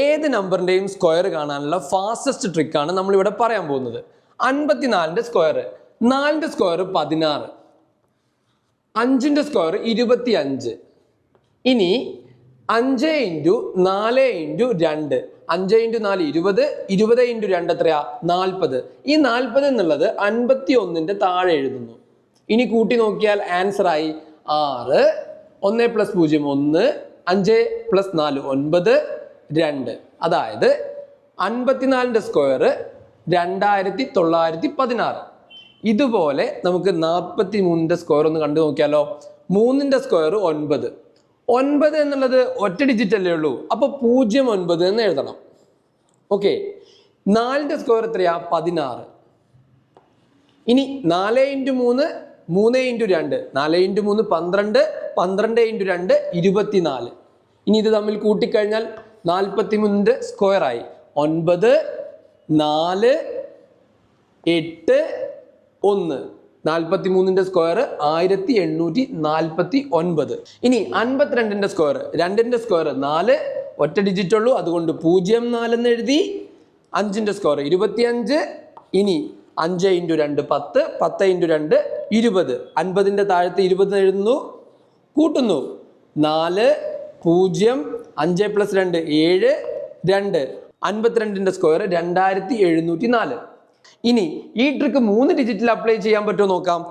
ഏത് നമ്പറിന്റെയും സ്ക്വയർ കാണാനുള്ള ഫാസ്റ്റസ്റ്റ് ട്രിക്കാണ് നമ്മൾ ഇവിടെ പറയാൻ പോകുന്നത്. 54ന്റെ സ്ക്വയർ, 4ന്റെ സ്ക്വയർ 16, 5ന്റെ സ്ക്വയർ 25. ഇനി 5 × 4 × 2, 5 × 4 20, 20 × 2 എത്രയാ 40. ഈ 40 എന്നുള്ളത് 51ന്റെ താഴെ എഴുതുന്നു. ഇനി കൂട്ടി നോക്കിയാൽ ആൻസർ ആയി 6, 1 + 0 1, 5 + 4 9, 2. അതായത് 54ന്റെ സ്ക്വയർ 2916. ഇതുപോലെ നമുക്ക് 43ന്റെ സ്ക്വയർ ഒന്ന് കണ്ടു നോക്കിയാലോ. 3ന്റെ സ്ക്വയർ 9. 9 എന്നുള്ളത് ഒറ്റ ഡിജിറ്റ് അല്ലേ ഉള്ളൂ, അപ്പൊ 09 എന്ന് എഴുതണം. ഓക്കെ, 4ന്റെ സ്ക്വയർ എത്രയാ 16. ഇനി 4 × 3 3 × 2, 4 × 3 12, 12 × 2 24. ഇനി ഇത് തമ്മിൽ കൂട്ടിക്കഴിഞ്ഞാൽ 43ന്റെ സ്ക്വയർ ആയി 9, 4, 8, 1. 43ന്റെ സ്ക്വയർ 1849. ഇനി 52ന്റെ സ്ക്വയർ, 2ന്റെ സ്ക്വയർ 4, ഒറ്റ ഡിജിറ്റ് ഉള്ളൂ, അതുകൊണ്ട് 04 എന്ന് എഴുതി. 5ന്റെ സ്ക്വയർ 25. ഇനി 5 × 2 10, 10 × 2 20. 50ന്റെ താഴത്ത് 20 എഴുതുന്നു, കൂട്ടുന്നു. 4, 0, 5 + 2 7, 2. 52ന്റെ സ്ക്വയർ 2704. ഇനി ഈ ട്രിക്ക് 3 ഡിജിറ്റിൽ അപ്ലൈ ചെയ്യാൻ പറ്റുമോ നോക്കാം.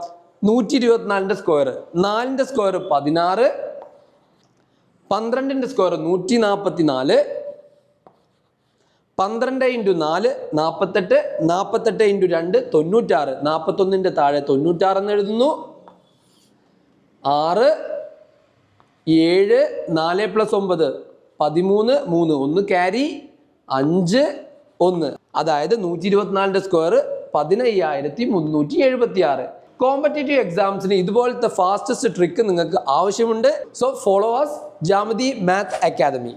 124ന്റെ സ്ക്വയർ, 4ന്റെ സ്ക്വയർ 16, 12ന്റെ സ്ക്വയർ 144, 12 × 4 48, 48 × 2 96, 41ന്റെ താഴെ 96 എന്ന് എഴുതുന്നു. 6, 7, 4 + 9 13, 3 1 ക്യാരി, 5, 1. അതായത് 124ന്റെ സ്ക്വയർ 15376. കോമ്പറ്റേറ്റീവ് എക്സാംസിന് ഇതുപോലത്തെ ഫാസ്റ്റസ്റ്റ് ട്രിക്ക് നിങ്ങൾക്ക് ആവശ്യമുണ്ട്. So follow us, Jamathi math academy.